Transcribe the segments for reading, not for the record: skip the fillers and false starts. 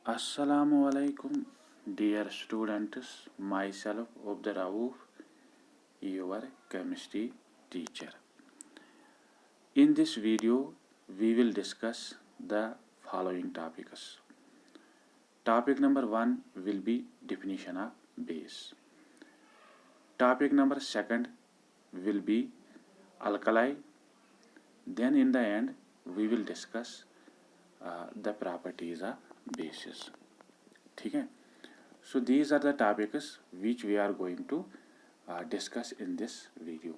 Assalamualaikum, dear students. Myself Abdur Rauf, your chemistry teacher. In this video, we will discuss the following topics. Topic number 1 will be definition of base. Topic number 2 will be alkali. Then in the end, we will discuss the properties of bases. ठीक है? So these are the topics which we are going to discuss in this video.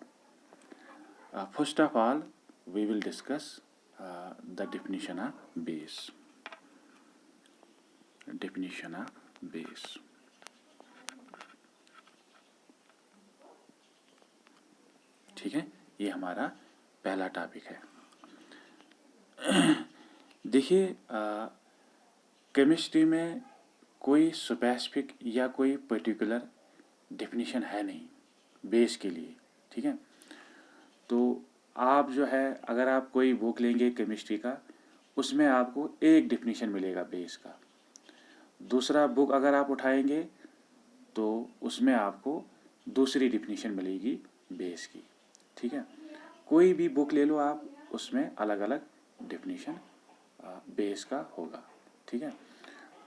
First of all, we will discuss the definition of base. Definition of base. ठीक है, ये हमारा पहला topic है. देखिए, chemistry में कोई स्पेसिफिक या कोई पर्टिकुलर डेफिनेशन है नहीं बेस के लिए. ठीक है, तो आप जो है अगर आप कोई बुक लेंगे केमिस्ट्री का, उसमें आपको एक डेफिनेशन मिलेगा बेस का. दूसरा बुक अगर आप उठाएंगे तो उसमें आपको दूसरी डेफिनेशन मिलेगी बेस की. ठीक है, कोई भी बुक ले लो आप, उसमें अलग अलग डेफिनेशन बेस का होगा. ठीक है,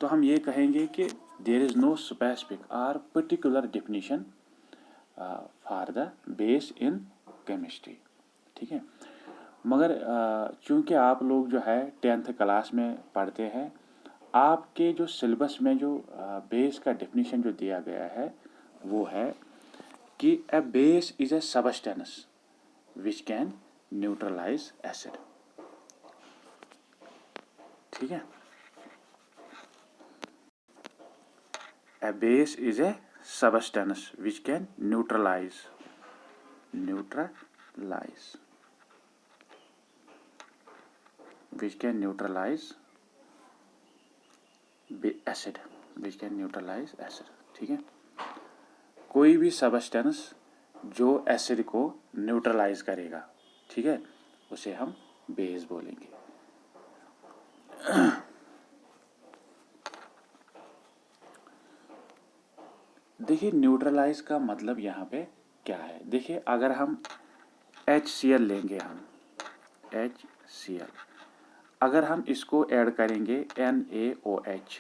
तो हम ये कहेंगे कि देयर इज़ नो स्पेसिफिक और particular definition for the base in chemistry. ठीक है, मगर चूंकि आप लोग जो है 10th क्लास में पढ़ते हैं, आपके जो सिलेबस में जो बेस का डेफिनेशन जो दिया गया है वो है कि a base is a substance which can neutralize acid. ठीक है, a base is a substance which can neutralize which can neutralize acid. ठीक है, कोई भी सबस्टेंस जो एसिड को न्यूट्रलाइज करेगा, ठीक है, उसे हम बेस बोलेंगे. देखिए, न्यूट्रलाइज का मतलब यहाँ पे क्या है. देखिए, अगर हम HCl लेंगे, हम HCl अगर हम इसको ऐड करेंगे NaOH,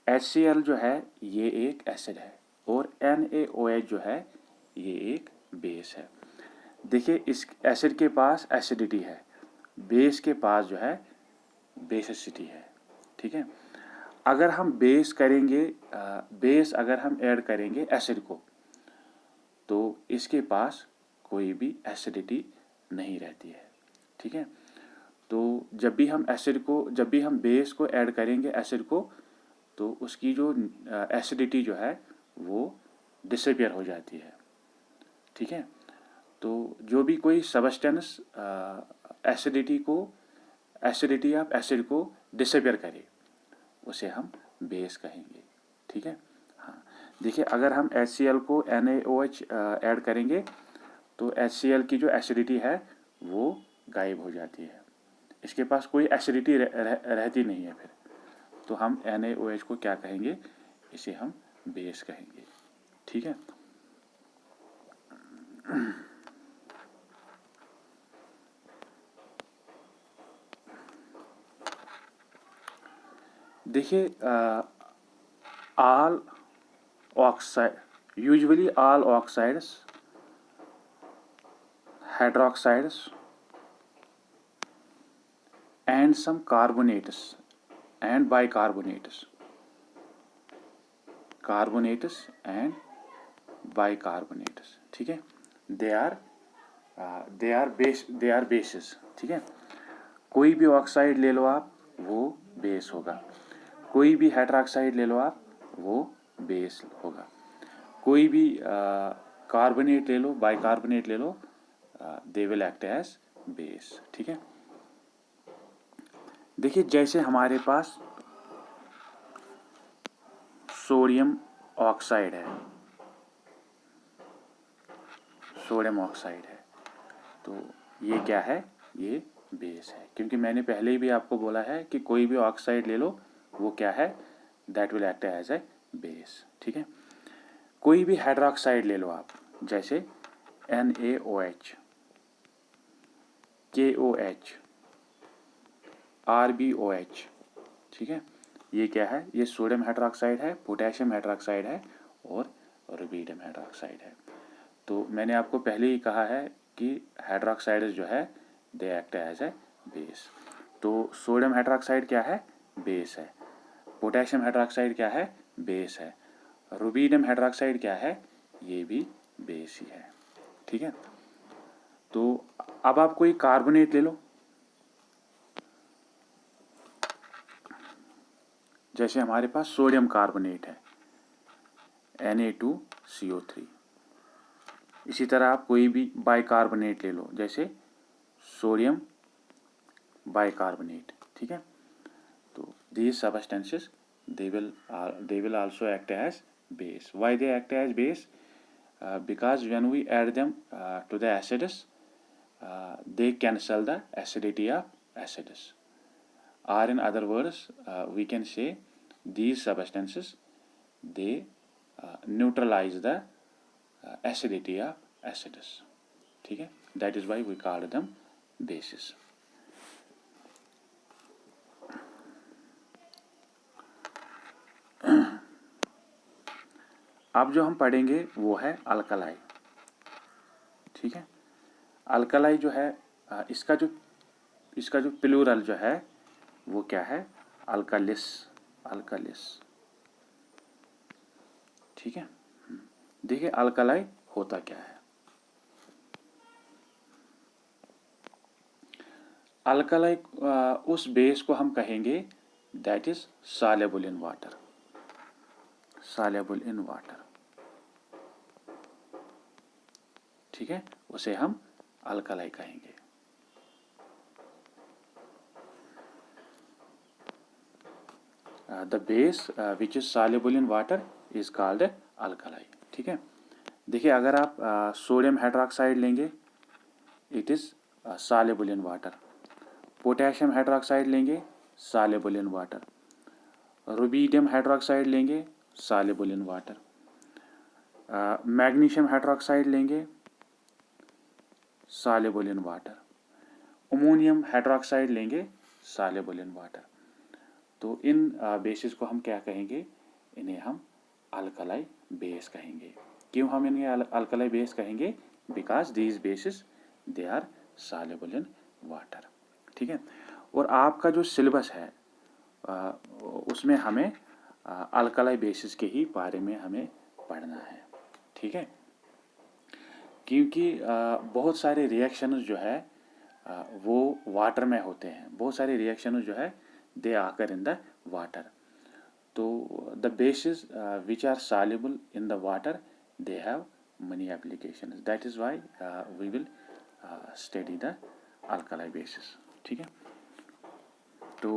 HCl जो है ये एक एसिड है और NaOH जो है ये एक बेस है. देखिए, इस एसिड के पास एसिडिटी है, बेस के पास जो है बेसिसिटी है. ठीक है, अगर हम बेस करेंगे बेस अगर हम ऐड करेंगे एसिड को, तो इसके पास कोई भी एसिडिटी नहीं रहती है. ठीक है, तो जब भी हम बेस को ऐड करेंगे एसिड को, तो उसकी जो एसिडिटी जो है वो डिसअपियर हो जाती है. ठीक है, तो जो भी कोई सबस्टेंस एसिडिटी ऑफ एसिड को डिसअपियर करे, उसे हम बेस कहेंगे. ठीक है, हाँ. देखिए, अगर हम HCl को NaOH ऐड करेंगे तो HCl की जो एसिडिटी है वो गायब हो जाती है, इसके पास कोई एसिडिटी रहती नहीं है. फिर तो हम NaOH को क्या कहेंगे, इसे हम बेस कहेंगे. ठीक है, देखिए, all oxides, hydroxides and some carbonates and bicarbonates and bicarbonates. ठीक है, they are bases. ठीक है, कोई भी ऑक्साइड ले लो आप, वो बेस होगा. कोई भी हाइड्रोक्साइड ले लो आप, वो बेस होगा. कोई भी कार्बोनेट ले लो, बाइकार्बोनेट ले लो, they will act as base. ठीक है, देखिए, जैसे हमारे पास सोडियम ऑक्साइड है, तो ये क्या है, ये बेस है, क्योंकि मैंने पहले ही भी आपको बोला है कि कोई भी ऑक्साइड ले लो वो क्या है, that will act as a base. ठीक है, कोई भी हाइड्रोक्साइड ले लो आप, जैसे NaOH, KOH, RbOH। ठीक है, ये क्या है, ये सोडियम हाइड्रोक्साइड है, पोटेशियम हाइड्रोक्साइड है और रुबिडियम हाइड्रोक्साइड है। तो मैंने आपको पहले ही कहा है कि हाइड्रोक्साइड जो है they act as a base. तो सोडियम हाइड्रोक्साइड क्या है, बेस है। पोटेशियम हाइड्रोक्साइड क्या है, बेस है। रुबिडियम हाइड्रोक्साइड क्या है, ये भी बेस ही है। ठीक है, तो अब आप कोई कार्बोनेट ले लो, जैसे हमारे पास सोडियम कार्बोनेट है Na2CO3। इसी तरह आप कोई भी बाइकार्बोनेट ले लो, जैसे सोडियम बाइकार्बोनेट। ठीक है, तो these substances they will also act as base. Why they act as base? Because when we add them to the acids, they cancel the acidity of acids. Or in other words, we can say these substances they neutralize the acidity of acids. ठीक है, that is why we call them bases. अब जो हम पढ़ेंगे वो है alkali. ठीक है, अल्कलाई जो है इसका जो प्लूरल जो है वो क्या है, अल्कालिस। अल्कालिस। ठीक है, देखिए अल्कलाई होता क्या है। अल्कलाई उस बेस को हम कहेंगे that is soluble in water. Soluble in water. ठीक है, उसे हम अल्कलाई कहेंगे। The base which is soluble in water is called alkali. ठीक है, देखिए अगर आप सोडियम हाइड्रोक्साइड लेंगे it is soluble in water. Potassium hydroxide लेंगे soluble in water. Rubidium hydroxide लेंगे soluble in water. Magnesium hydroxide लेंगे soluble in water. Ammonium hydroxide लेंगे सॉल्युबल इन वाटर। तो इन बेसिस को हम क्या कहेंगे, इन्हें हम अल्कलाई बेस कहेंगे। क्यों हम इन्हें अल्कलाई बेस कहेंगे, because these bases they are soluble in water. ठीक है, और आपका जो सिलेबस है उसमें हमें अल्कलाई बेसिस के ही बारे में हमें पढ़ना है। ठीक है, क्योंकि बहुत सारे रिएक्शंस जो है वो वाटर में होते हैं। बहुत सारे रिएक्शंस जो है they occur in the water. तो the bases which are soluble in the water they have many applications. That is why we will study the alkali bases. ठीक है, तो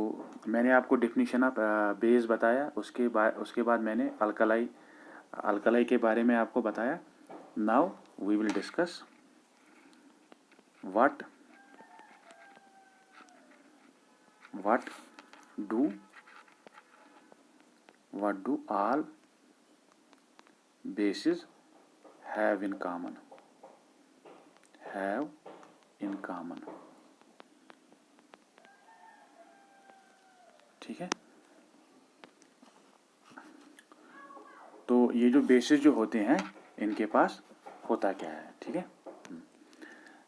मैंने आपको डेफिनेशन ऑफ बेस बताया, उसके बाद मैंने अल्कलाई के बारे में आपको बताया। Now we will discuss what do all bases have in common? ठीक है, तो ये जो बेसिस जो होते हैं इनके पास होता क्या है। ठीक है,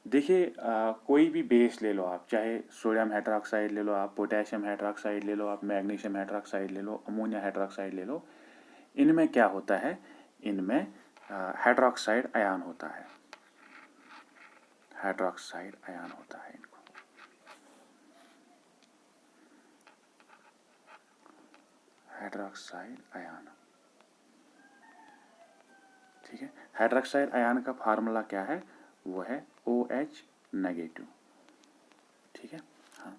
देखिए कोई भी बेस ले लो आप, चाहे सोडियम हाइड्रोक्साइड ले लो आप, पोटेशियम हाइड्रोक्साइड ले लो आप, मैग्नीशियम हाइड्रोक्साइड ले लो, अमोनिया हाइड्रोक्साइड ले लो, इनमें क्या होता है, इनमें हाइड्रोक्साइड आयन होता है। हाइड्रोक्साइड आयन होता है इनको। Hydroxide ion. ठीक है, हाइड्रोक्साइड आयन का फार्मूला क्या है, वो है OH नेगेटिव। ठीक है, हाँ,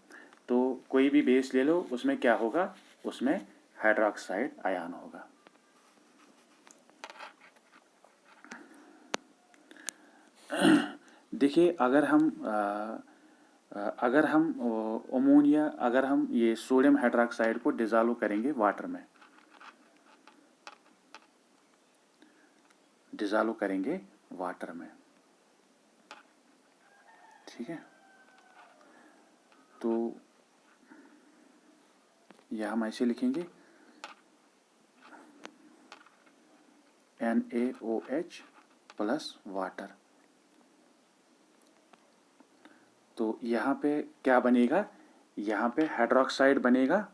तो कोई भी बेस ले लो उसमें क्या होगा, उसमें हाइड्रोक्साइड आयन होगा। देखिए अगर हम अगर हम अमोनिया, अगर हम ये सोडियम हाइड्रोक्साइड को डिज़ोल्व करेंगे वाटर में, डिज़ोल्व करेंगे वाटर में, ठीक है, तो यह हम ऐसे लिखेंगे NaOH प्लस वाटर। तो यहाँ पे क्या बनेगा, यहाँ पे हाइड्रोक्साइड बनेगा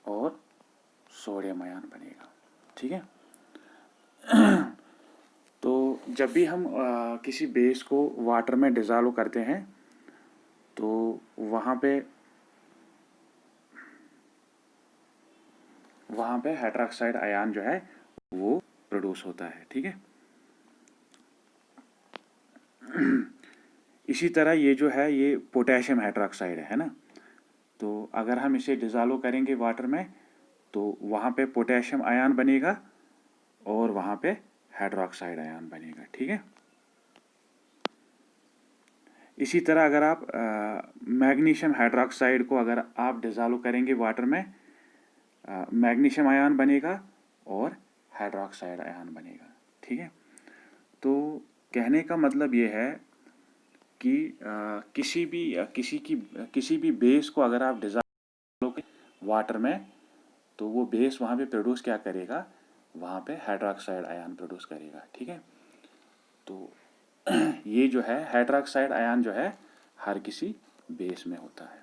और सोडियम आयन बनेगा, ठीक है। तो जब भी हम किसी बेस को वाटर में डिज़ोल्व करते हैं तो वहाँ पे हाइड्रोक्साइड आयन जो है वो प्रोड्यूस होता है, ठीक है। इसी तरह ये जो है ये पोटेशियम हाइड्रोक्साइड है ना, तो अगर हम इसे डिज़ोल्व करेंगे वाटर में तो वहाँ पे पोटेशियम आयन बनेगा और वहाँ पे हाइड्रोक्साइड आयन बनेगा, ठीक है। इसी तरह अगर आप मैग्नीशियम हाइड्रोक्साइड को अगर आप डिज़ोल्व करेंगे वाटर में, मैग्नीशियम आयन बनेगा और हाइड्रोक्साइड आयन बनेगा, ठीक है। तो कहने का मतलब ये है कि किसी भी बेस को अगर आप डिज़ोल्व करें वाटर में तो वो बेस वहाँ पे प्रोड्यूस क्या करेगा, वहाँ पे हाइड्रोक्साइड आयन प्रोड्यूस करेगा, ठीक है। तो ये जो है हाइड्रोक्साइड आयन जो है हर किसी बेस में होता है,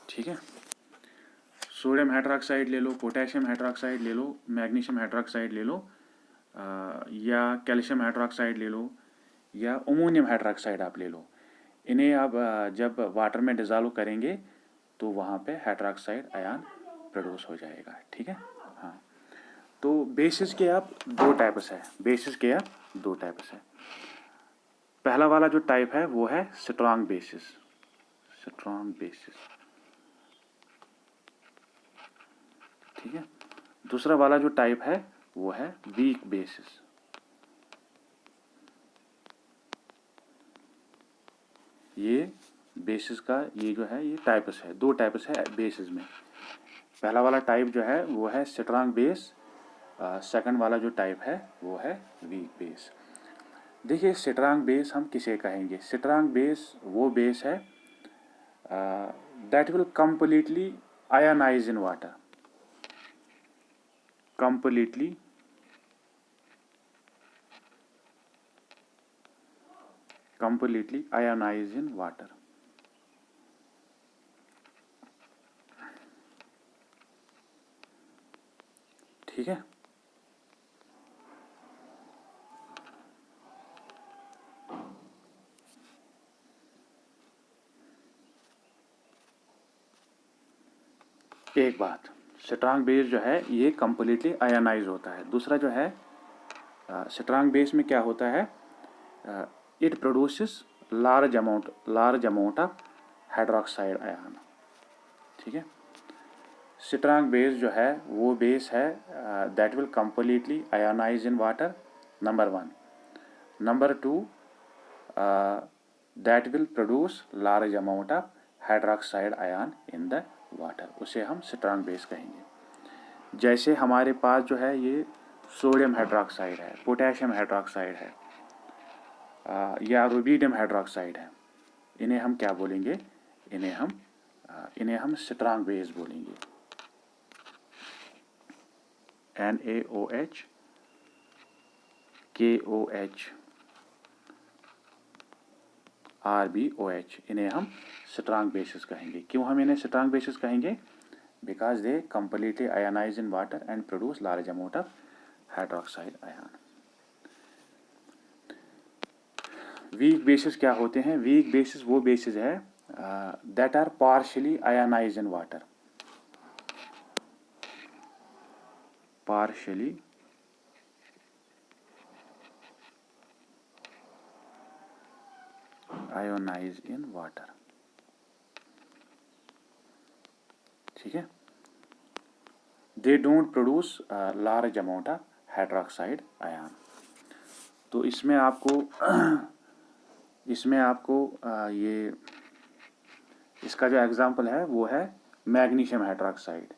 ठीक है। सोडियम हाइड्रोक्साइड ले लो, पोटेशियम हाइड्रोक्साइड ले लो, मैग्नीशियम हाइड्रोक्साइड ले लो, या कैल्शियम हाइड्रोक्साइड ले लो, या अमोनियम हाइड्रोक्साइड आप ले लो। इन्हें आप जब वाटर में डिज़ोल्व करेंगे तो वहाँ पे हाइड्रोक्साइड आयन प्रोड्यूस हो जाएगा, ठीक है। हाँ, तो बेसिस के आप दो टाइप्स है, बेसिस के आप दो टाइप्स है। पहला वाला जो टाइप है वो है स्ट्रॉन्ग बेसिस, स्ट्रॉन्ग बेसिस, ठीक है। दूसरा वाला जो टाइप है वो है वीक बेसिस। ये बेसिस का ये जो है ये टाइप्स है, दो टाइप्स है बेसिस में। पहला वाला टाइप जो है वो है स्ट्रॉन्ग बेस, सेकंड वाला जो टाइप है वो है वीक बेस। देखिए स्ट्रॉन्ग बेस हम किसे कहेंगे, स्ट्रॉन्ग बेस वो बेस है that will completely ionize in water, completely ionize in water, ठीक है। एक बात, स्ट्रॉन्ग बेस जो है ये कंप्लीटली आयनाइज होता है। दूसरा जो है स्ट्रॉन्ग बेस में क्या होता है, it produces large amount of hydroxide ion, ठीक है। स्ट्रॉन्ग बेस जो है वो बेस है that will completely ionize in water, number one. Number two, that will produce large amount of hydroxide ion in the water, उसे हम strong base कहेंगे। जैसे हमारे पास जो है ये सोडियम हाइड्रोक्साइड है, पोटेशियम हाइड्रोक्साइड है, या रुबिडियम हाइड्रोक्साइड है, इन्हें हम क्या बोलेंगे, इन्हें हम स्ट्रॉन्ग बेस बोलेंगे। NaOH, KOH, RbOH, इन्हें हम स्ट्रॉन्ग बेसिस कहेंगे। क्यों हम इन्हें स्ट्रॉन्ग बेसिस कहेंगे, because they completely ionize in water and produce large amount of hydroxide ion. Weak bases क्या होते हैं, वीक बेसिस वो बेसिस है that are partially ionize in water, partially ionize in water, ठीक है। They don't produce large amount of hydroxide ion. तो इसमें आपको ये इसका जो एग्जांपल है वो है मैग्नीशियम हाइड्रोक्साइड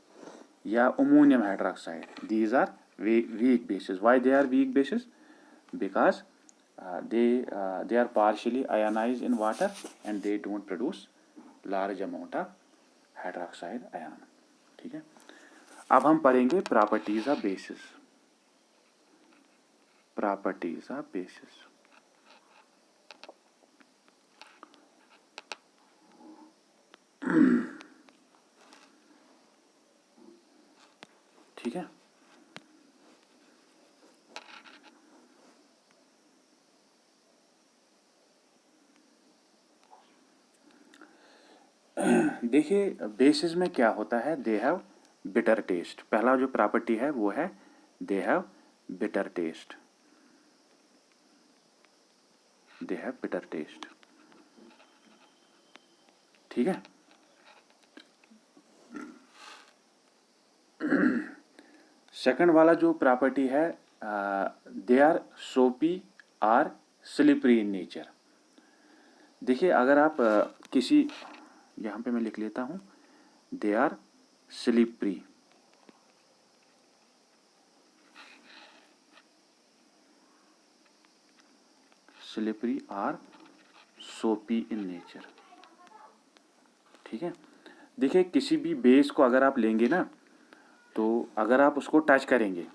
या ammonium hydroxide. These are weak bases. Why they are weak bases? Because they are partially ionized in water and they don't produce large amount of hydroxide ion. ठीक है. अब हम पढ़ेंगे properties of basis. Properties of basis. ठीक है. देखिए basis में क्या होता है, दे हैव बिटर टेस्ट. पहला जो प्रॉपर्टी है वो है they have bitter taste. They have bitter test. ठीक है. सेकंड वाला जो प्रॉपर्टी है दे आर सोपी आर स्लिपरी इन नेचर. देखिए अगर आप किसी, यहाँ पे मैं लिख लेता हूँ, they are slippery. Slippery are soapy in nature. ठीक है. देखिए किसी भी बेस को अगर आप लेंगे ना, तो अगर आप उसको टच करेंगे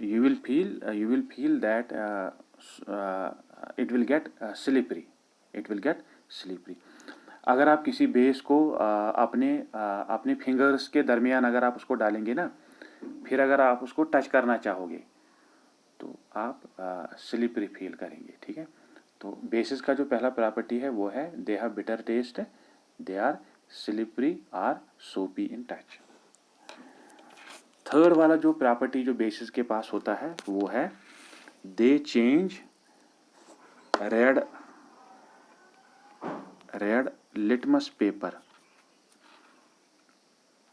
you will feel that it will get slippery. It will get slippery. अगर आप किसी बेस को अपने फिंगर्स के दरमियान अगर आप उसको डालेंगे ना, फिर अगर आप उसको टच करना चाहोगे तो आप स्लिपरी फील करेंगे. ठीक है. तो बेसिस का जो पहला प्रॉपर्टी है वो है they have bitter taste, they are slippery are soapy in touch. Third वाला जो प्रॉपर्टी जो बेसिस के पास होता है वो है दे change red litmus paper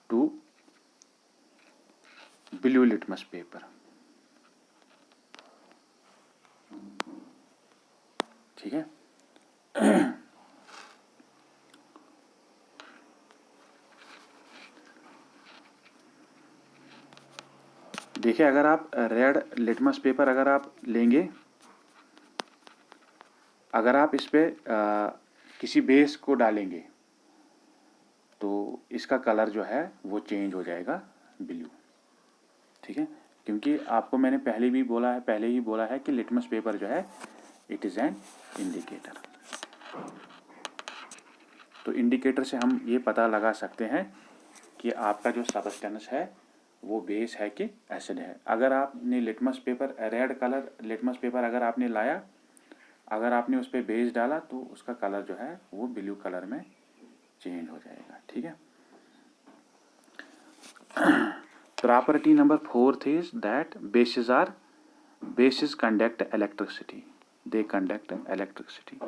two blue litmus paper. ठीक है. देखिए अगर आप रेड लिटमस पेपर अगर आप लेंगे, अगर आप इस पे किसी बेस को डालेंगे तो इसका कलर जो है वो चेंज हो जाएगा ब्लू. ठीक है. क्योंकि आपको मैंने पहले ही बोला है कि लिटमस पेपर जो है इट इज़ एन इंडिकेटर. तो इंडिकेटर से हम ये पता लगा सकते हैं कि आपका जो सब्सटेंस है वो बेस है कि एसिड है. अगर आपने litmus paper red colour litmus paper अगर आपने लाया, अगर आपने उस पर बेस डाला तो उसका कलर जो है वो ब्लू कलर में चेंज हो जाएगा. ठीक है. Property number 4 is that basis conduct electricity. They conduct electricity.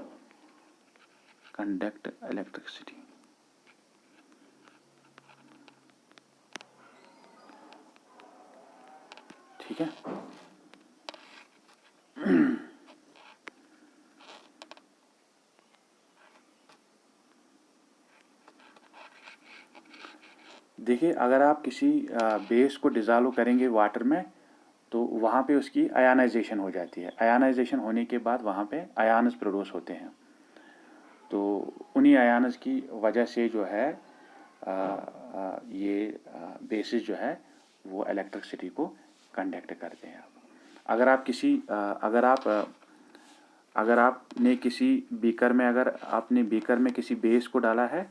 ठीक है. देखिए अगर आप किसी बेस को डिज़ोल्व करेंगे वाटर में तो वहाँ पे उसकी आयनाइजेशन हो जाती है. आयनाइजेशन होने के बाद वहाँ पे आयन्स प्रोड्यूस होते हैं. तो उन्हीं आयन्स की वजह से जो है ये बेसिस जो है वो इलेक्ट्रिसिटी को कंडक्ट करते हैं. अगर आपने किसी बीकर में किसी बेस को डाला है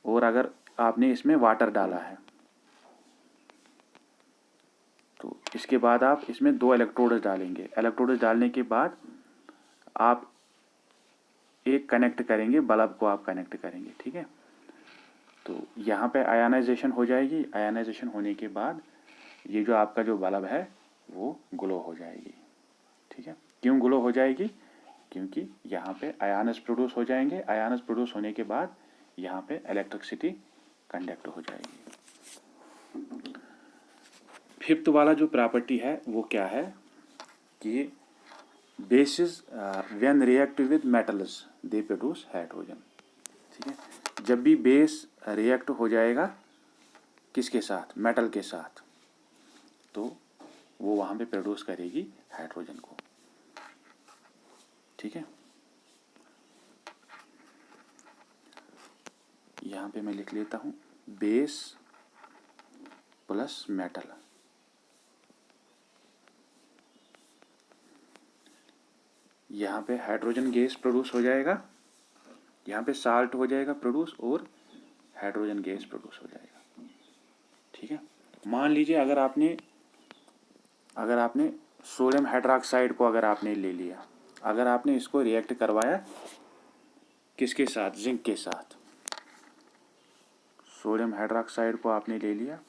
और अगर आपने इसमें वाटर डाला है तो इसके बाद आप इसमें 2 इलेक्ट्रोड्स डालेंगे. इलेक्ट्रोड्स डालने के बाद आप एक कनेक्ट करेंगे, बल्ब को आप कनेक्ट करेंगे. ठीक है. तो यहाँ पे आयनाइजेशन हो जाएगी. आयनाइजेशन होने के बाद ये जो आपका जो बल्ब है वो ग्लो हो जाएगी. ठीक है. क्यों ग्लो हो जाएगी? क्योंकि यहाँ पे आयन्स प्रोड्यूस हो जाएंगे. आयन्स प्रोड्यूस होने के बाद यहाँ पे इलेक्ट्रिसिटी कंडक्ट हो जाएगी. फिफ्थ वाला जो प्रॉपर्टी है वो क्या है कि basis when react with metals they produce hydrogen. ठीक है, जब भी बेस रिएक्ट हो जाएगा किसके साथ, मेटल के साथ, तो वो वहाँ पे प्रोड्यूस करेगी हाइड्रोजन को। ठीक है, यहाँ पे मैं लिख लेता हूँ बेस प्लस मेटल, यहाँ पे हाइड्रोजन गैस प्रोड्यूस हो जाएगा, यहाँ पे साल्ट हो जाएगा प्रोड्यूस और हाइड्रोजन गैस प्रोड्यूस हो जाएगा। ठीक है, मान लीजिए अगर आपने सोडियम हाइड्रोक्साइड को अगर आपने ले लिया, अगर आपने इसको रिएक्ट करवाया किसके साथ, जिंक के साथ, सोडियम हाइड्रोक्साइड को आपने ले लिया,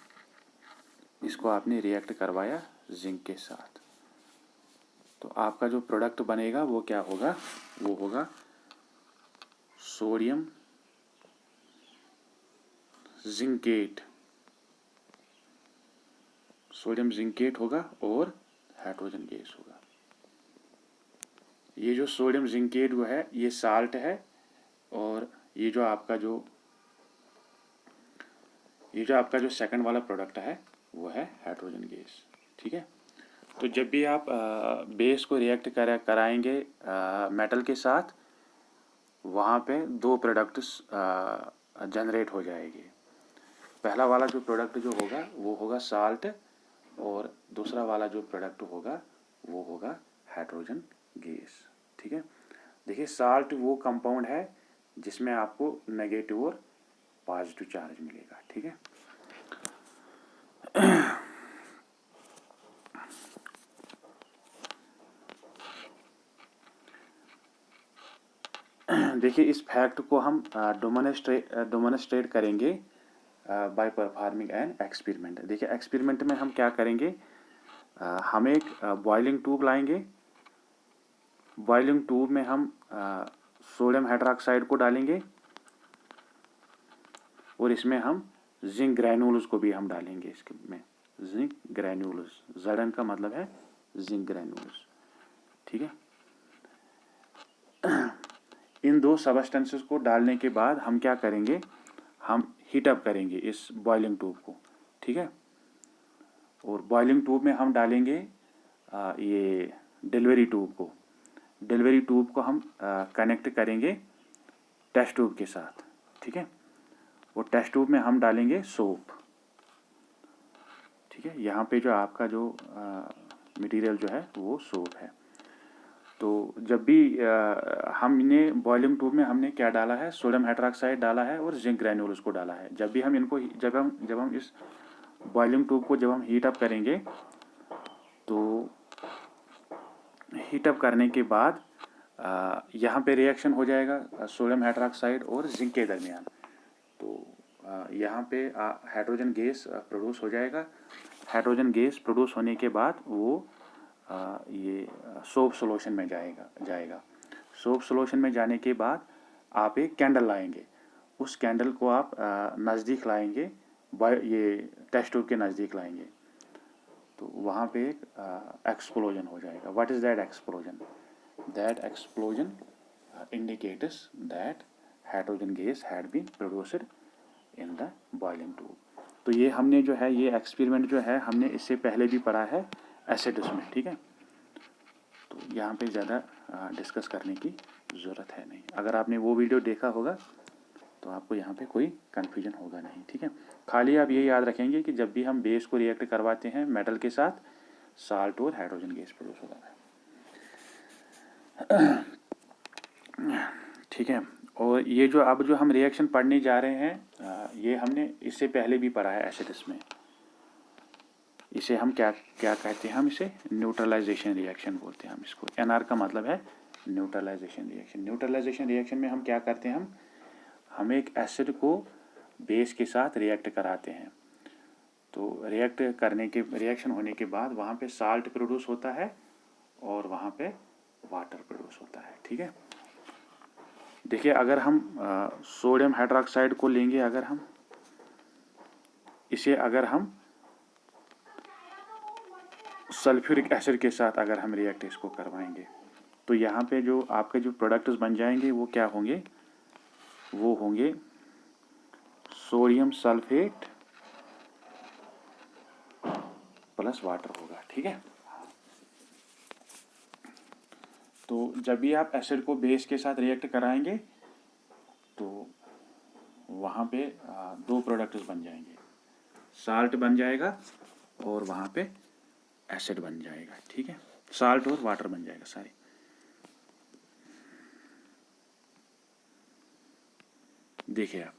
इसको आपने रिएक्ट करवाया जिंक के साथ, तो आपका जो प्रोडक्ट बनेगा वो क्या होगा, वो होगा सोडियम जिंकेट, सोडियम जिंकेट होगा और हाइड्रोजन गैस होगा। ये जो सोडियम जिंकेट वो है ये साल्ट है, और ये जो आपका जो सेकंड वाला प्रोडक्ट है वो है हाइड्रोजन गैस। ठीक है, तो जब भी आप बेस को रिएक्ट कराएंगे मेटल के साथ, वहाँ पे दो प्रोडक्ट्स जनरेट हो जाएंगे। पहला वाला जो प्रोडक्ट जो होगा वो होगा साल्ट, और दूसरा वाला जो प्रोडक्ट होगा वो होगा हाइड्रोजन गैस। ठीक है, देखिए साल्ट वो कंपाउंड है जिसमें आपको नेगेटिव और पॉजिटिव चार्ज मिलेगा। ठीक है, देखिए इस फैक्ट को हम डेमोन्स्ट्रेट करेंगे बाय परफॉर्मिंग एन एक्सपेरिमेंट। देखिए एक्सपेरिमेंट में हम क्या करेंगे, हम एक बॉइलिंग ट्यूब लाएंगे, बॉइलिंग ट्यूब में हम सोडियम हाइड्रोक्साइड को डालेंगे और इसमें हम जिंक ग्रैन्यूल्स को भी हम डालेंगे, इसके में जिंक ग्रैन्यूल्स, Zn का मतलब है जिंक ग्रैन्यूल्स। ठीक है, इन दो सबस्टेंसेस को डालने के बाद हम क्या करेंगे, हम हीटअप करेंगे इस बॉइलिंग ट्यूब को। ठीक है, और बॉइलिंग ट्यूब में हम डालेंगे ये डिलीवरी ट्यूब को, डिलीवरी ट्यूब को हम कनेक्ट करेंगे टेस्ट ट्यूब के साथ। ठीक है, वो टेस्ट ट्यूब में हम डालेंगे सोप। ठीक है, यहाँ पे जो आपका जो मटेरियल जो है वो सोप है। तो जब भी हमने बॉइलिंग ट्यूब में हमने क्या डाला है, सोडियम हाइड्रोक्साइड डाला है और जिंक ग्रैन्यूल्स को डाला है। जब भी हम इनको जब हम इस बॉइलिंग ट्यूब को जब हम हीट अप करेंगे, तो हीट अप करने के बाद यहाँ पे रिएक्शन हो जाएगा सोडियम हाइड्रोक्साइड और जिंक के दरमियान, तो यहाँ पे हाइड्रोजन गैस प्रोड्यूस हो जाएगा। हाइड्रोजन गैस प्रोड्यूस होने के बाद वो ये सोप सॉल्यूशन में जाएगा। सोप सॉल्यूशन में जाने के बाद आप एक कैंडल लाएंगे, उस कैंडल को आप नज़दीक लाएंगे, ये टेस्ट ट्यूब के नज़दीक लाएंगे, तो वहाँ पे एक एक्सप्लोजन हो जाएगा। What is that explosion? That explosion indicates that hydrogen gas had been produced in the boiling tube. तो ये हमने जो है ये एक्सपेरिमेंट जो है हमने इससे पहले भी पढ़ा है एसिड्स में। ठीक है, तो यहाँ पे ज़्यादा डिस्कस करने की ज़रूरत है नहीं। अगर आपने वो वीडियो देखा होगा तो आपको यहाँ पे कोई कन्फ्यूजन होगा नहीं। ठीक है, खाली आप ये याद रखेंगे कि जब भी हम बेस को रिएक्ट करवाते हैं मेटल के साथ, साल्ट और हाइड्रोजन गैस प्रोड्यूस होता है। ठीक है, और ये जो अब जो हम रिएक्शन पढ़ने जा रहे हैं ये हमने इससे पहले भी पढ़ा है एसिड्स में। इसे हम क्या क्या कहते हैं, हम इसे न्यूट्रलाइजेशन रिएक्शन बोलते हैं। हम इसको NR का मतलब है न्यूट्रलाइजेशन रिएक्शन। न्यूट्रलाइजेशन रिएक्शन में हम क्या करते हैं, हम एक एसिड को बेस के साथ रिएक्ट कराते हैं, तो रिएक्शन होने के बाद वहाँ पे साल्ट प्रोड्यूस होता है और वहाँ पे वाटर प्रोड्यूस होता है। ठीक है, देखिए अगर हम सोडियम हाइड्रोक्साइड को लेंगे, अगर हम सल्फ्यूरिक एसिड के साथ अगर हम रिएक्ट इसको करवाएंगे तो यहाँ पे जो आपके जो प्रोडक्ट्स बन जाएंगे वो क्या होंगे, वो होंगे सोडियम सल्फेट प्लस वाटर होगा। ठीक है, तो जब भी आप एसिड को बेस के साथ रिएक्ट कराएंगे तो वहाँ पे दो प्रोडक्ट्स बन जाएंगे, साल्ट बन जाएगा और वहाँ पे एसिड बन जाएगा। ठीक है, साल्ट और वाटर बन जाएगा सारी। देखिए आप,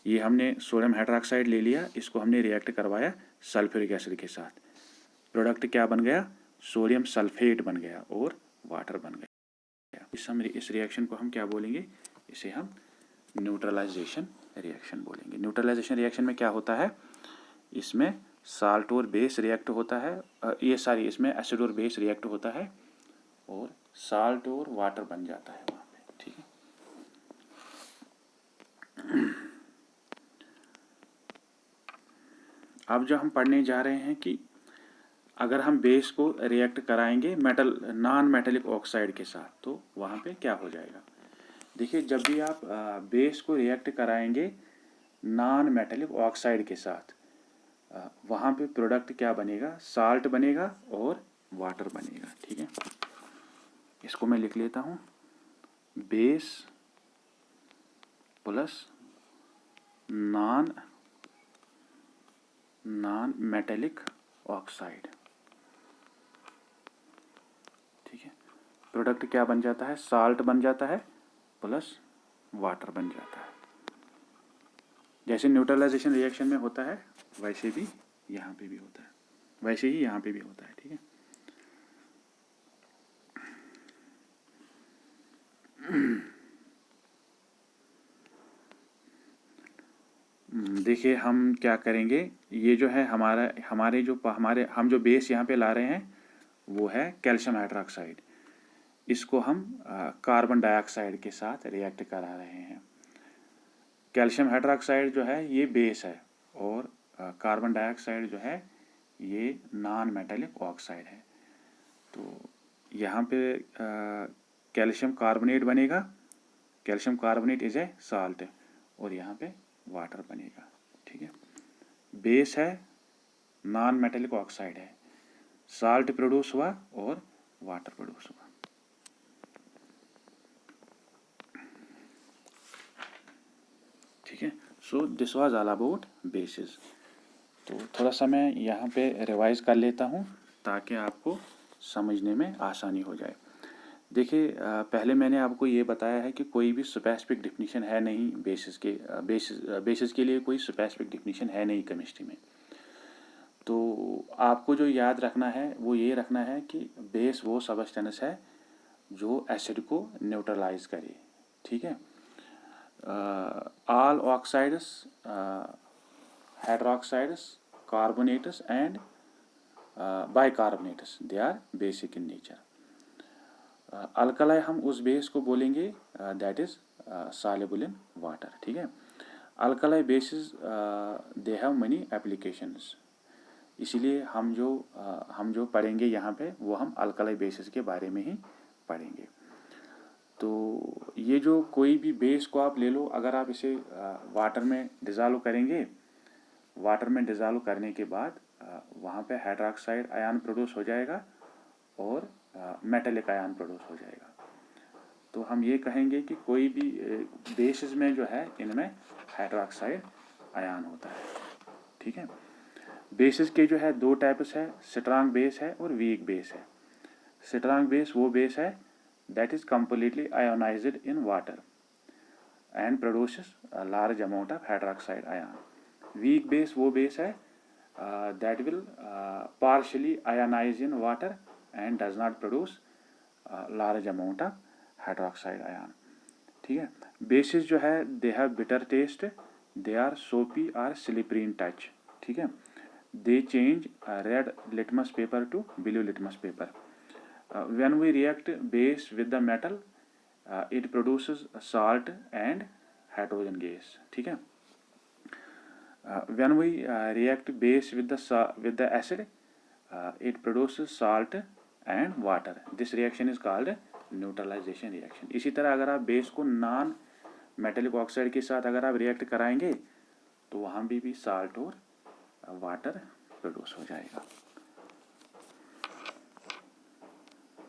ये हमने सोडियम हाइड्रोक्साइड ले लिया, इसको हमने रिएक्ट करवाया सल्फ्यूरिक एसिड के साथ, प्रोडक्ट क्या बन गया, सोडियम सल्फेट बन गया और वाटर बन गया। इस रिएक्शन को हम क्या बोलेंगे, इसे हम न्यूट्रलाइजेशन रिएक्शन बोलेंगे। न्यूट्रलाइजेशन रिएक्शन में क्या होता है, इसमें साल्ट और बेस रिएक्ट होता है, इसमें एसिड और बेस रिएक्ट होता है और साल्ट और वाटर बन जाता है वहाँ पे। ठीक है, अब जो हम पढ़ने जा रहे हैं कि अगर हम बेस को रिएक्ट कराएंगे नॉन मेटेलिक ऑक्साइड के साथ तो वहाँ पे क्या हो जाएगा। देखिए, जब भी आप बेस को रिएक्ट कराएंगे नॉन मेटेलिक ऑक्साइड के साथ, वहाँ पे प्रोडक्ट क्या बनेगा, साल्ट बनेगा और वाटर बनेगा। ठीक है, इसको मैं लिख लेता हूँ, base plus non metallic oxide. ठीक है, प्रोडक्ट क्या बन जाता है, साल्ट बन जाता है प्लस वाटर बन जाता है। जैसे न्यूट्रलाइजेशन रिएक्शन में होता है वैसे भी यहाँ पे भी होता है, वैसे ही यहाँ पे भी होता है। ठीक है, देखिए हम क्या करेंगे, ये जो है हम जो बेस यहाँ पे ला रहे हैं वो है कैल्शियम हाइड्रोक्साइड, इसको हम कार्बन डाइऑक्साइड के साथ रिएक्ट करा रहे हैं। कैल्शियम हाइड्रोक्साइड जो है ये बेस है और कार्बन डाइऑक्साइड जो है ये नॉन मेटेलिक ऑक्साइड है। तो यहाँ पे कैल्शियम कार्बोनेट बनेगा, calcium carbonate is a salt, और यहाँ पे वाटर बनेगा। ठीक है, बेस है, नॉन मेटेलिक ऑक्साइड है, साल्ट प्रोड्यूस हुआ और वाटर प्रोड्यूस हुआ। ठीक है, so this was all about basis. तो थोड़ा सा मैं यहाँ पे रिवाइज कर लेता हूँ ताकि आपको समझने में आसानी हो जाए। देखिए, पहले मैंने आपको ये बताया है कि कोई भी स्पेसिफिक डिफिनीशन है नहीं बेसिस के लिए कोई स्पेसिफिक डिफिनीशन है नहीं केमिस्ट्री में। तो आपको जो याद रखना है वो ये रखना है कि बेस वो सब्सटेंस है जो एसिड को न्यूट्रलाइज करे। ठीक है, all oxides, hydroxides, carbonates and bicarbonates, they are basic in nature. Alkali हम उस बेस को बोलेंगे that is soluble in water। ठीक है, alkali basis they have money applications, इसीलिए हम जो पढ़ेंगे यहाँ पे वो हम अल्कलाई बेसिस के बारे में ही पढ़ेंगे। तो ये जो कोई भी बेस को आप ले लो, अगर आप इसे वाटर में डिज़ोल्व करेंगे, वाटर में डिज़ोल्व करने के बाद वहाँ पे हाइड्रोक्साइड आयन प्रोड्यूस हो जाएगा और मेटेलिक आयन प्रोड्यूस हो जाएगा। तो हम ये कहेंगे कि कोई भी बेसिस में जो है इनमें हाइड्रोक्साइड आयन होता है। ठीक है, बेसिस के जो है दो टाइप्स है, स्ट्रांग बेस है और वीक बेस है। स्ट्रांग बेस वो बेस है that is completely ionized in water and produces a large amount of hydroxide ion. Weak base वो base है that will partially ionize in water and does not produce large amount of hydroxide ion. ठीक है, bases जो है they have bitter taste, they are soapy or slippery in touch. ठीक है, they change red litmus paper to blue litmus paper. When we react base with the metal, it produces salt and hydrogen gas. ठीक है, when we react base with the acid, it produces salt and water. This reaction is called neutralization reaction. इसी तरह अगर आप base को non metallic oxide के साथ अगर आप रिएक्ट कराएंगे तो वहाँ भी साल्ट और वाटर प्रोड्यूस हो जाएगा.